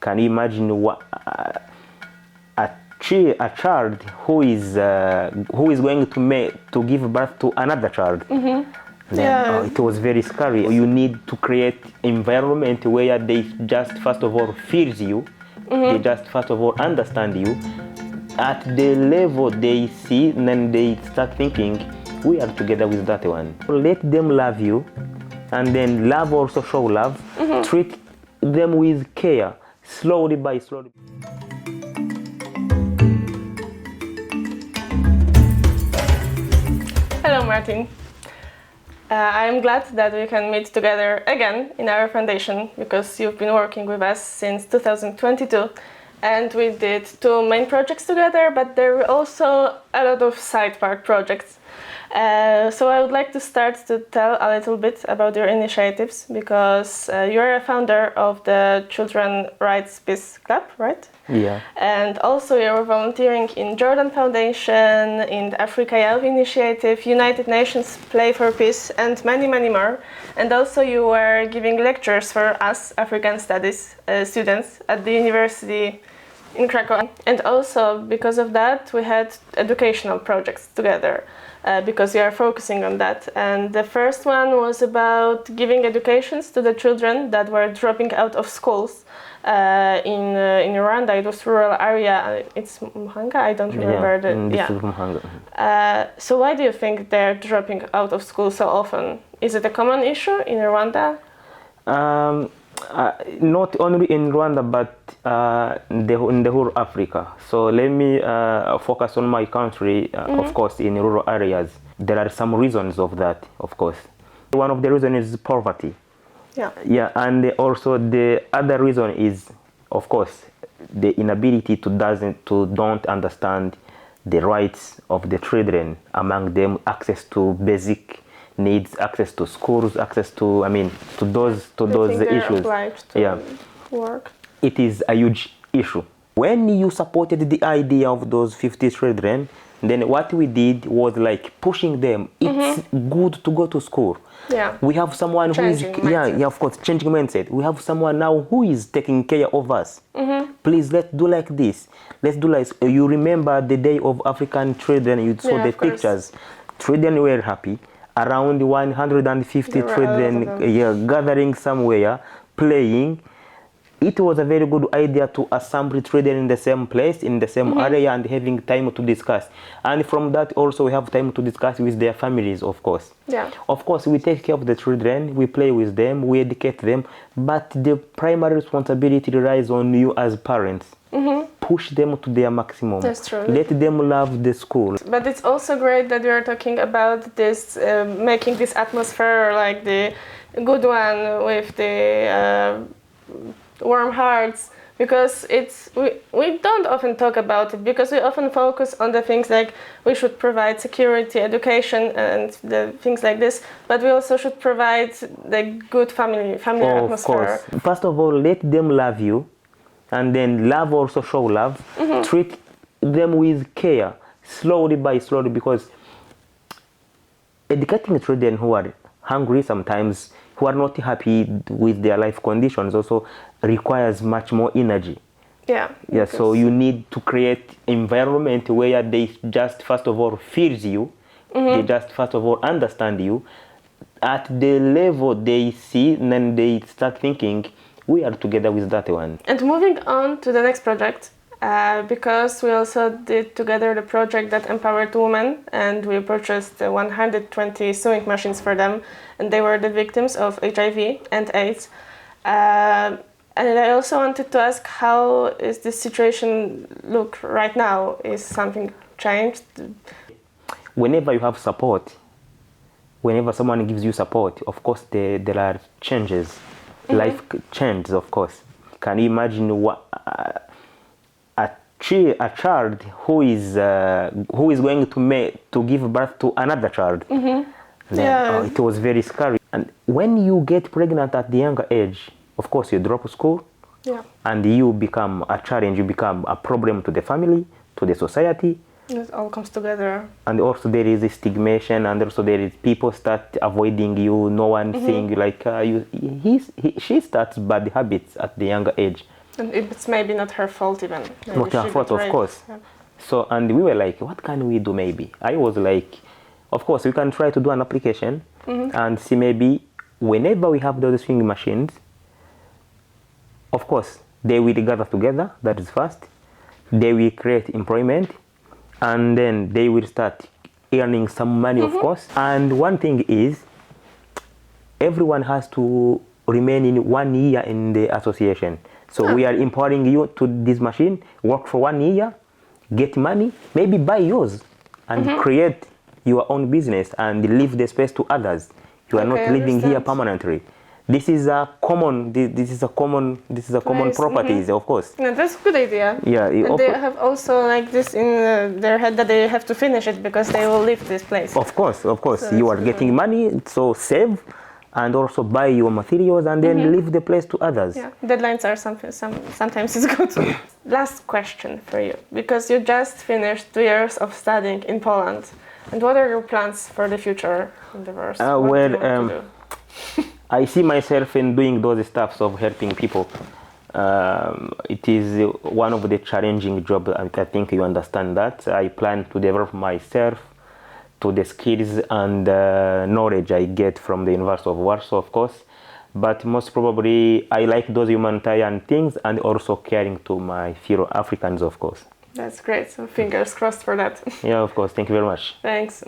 Can you imagine a child who is going to give birth to another child? Then, it was very scary. You need to create environment where they just first of all feels you, they just first of all understand you. At the level they see, and then they start thinking, we are together with that one. Let them love you, and then love also show love. Treat them with care, slowly by slowly. Hello, Martin. I'm glad that we can meet together again in our foundation because you've been working with us since 2022 and we did two main projects together, but there were also a lot of side part projects. So I would like to start to tell a little bit about your initiatives because you're a founder of the Children's Rights Peace Club, right? Yeah. And also you're volunteering in Jordan Foundation, in the Africa Youth Initiative, United Nations Play for Peace, and many, many more. And also you were giving lectures for us African Studies students at the University in Krakow. And also because of that we had educational projects together. Because we are focusing on that. And the first one was about giving educations to the children that were dropping out of schools in Rwanda. It was rural area. It's Muhanga? I don't remember. So why do you think they're dropping out of school so often? Is it a common issue in Rwanda? Not only in Rwanda, but in the whole Africa. So let me focus on my country, of course, in rural areas. There are some reasons of that, of course. One of the reasons is poverty. Yeah, and also the other reason is, of course, the inability to don't understand the rights of the children, among them access to basic needs, access to schools, access to those issues. Work. It is a huge issue. When you supported the idea of those 50 children, then what we did was like pushing them. It's good to go to school. Yeah. We have someone who is of course, changing mindset. We have someone now who is taking care of us. Please, let's do like this. Let's do like you remember the day of African children. You saw the pictures. Children were happy. Around 150 children gathering somewhere, playing. It was a very good idea to assemble children in the same place, in the same area, and having time to discuss. And from that also we have time to discuss with their families, of course. Yeah. Of course, we take care of the children, we play with them, we educate them, but the primary responsibility lies on you as parents. Push them to their maximum. That's true. Let them love the school. But it's also great that you're talking about this, making this atmosphere like the good one with the warm hearts, because we don't often talk about it because we often focus on the things like we should provide security, education, and the things like this, but we also should provide the good family atmosphere. Of course. First of all, let them love you, and then love also show love. Treat them with care, slowly by slowly, because educating children who are hungry sometimes, who are not happy with their life conditions, also requires much more energy. Yeah. So you need to create environment where they just first of all feels you, they just first of all understand you. At the level they see, and then they start thinking, we are together with that one. And moving on to the next project, because we also did together the project that empowered women, and we purchased 120 sewing machines for them, and they were the victims of HIV and AIDS. And I also wanted to ask, how is this situation look right now? Is something changed? Whenever you have support, whenever someone gives you support, of course there are changes. Life changes, of course. Can you imagine a child who is going to give birth to another child? Then, it was very scary. And when you get pregnant at the younger age, of course you drop school, and you become a challenge, you become a problem to the family, to the society. It all comes together. And also there is a stigmatization, and also there is people start avoiding you, no one seeing you like she starts bad habits at the younger age. And it's maybe not her fault even. Maybe Not her she fault, got of raped. course. Yeah. So, and we were like, what can we do maybe? I was like, of course, we can try to do an application and see maybe whenever we have those swing machines, of course, they will gather together, that is first. They will create employment and then they will start earning some money, of course. And one thing is, everyone has to remain in 1 year in the association. So we are empowering you to this machine, work for 1 year, get money, maybe buy yours and create your own business and leave the space to others. You are not living here permanently. This is a common. This is a common properties, of course. Yeah, that's a good idea. Yeah, And they have also like this in their head that they have to finish it because they will leave this place. Of course. So You are getting money, so save, and also buy your materials and then leave the place to others. Yeah, deadlines are sometimes it's good. Last question for you, because you just finished 2 years of studying in Poland. And what are your plans for the future endeavors? What do you want to do? I see myself in doing those stuffs of helping people. It is one of the challenging jobs. I think you understand that. I plan to develop myself to the skills and knowledge I get from the University of Warsaw, of course. But most probably, I like those humanitarian things and also caring to my fellow Africans, of course. That's great. So fingers crossed for that. Yeah, of course. Thank you very much. Thanks.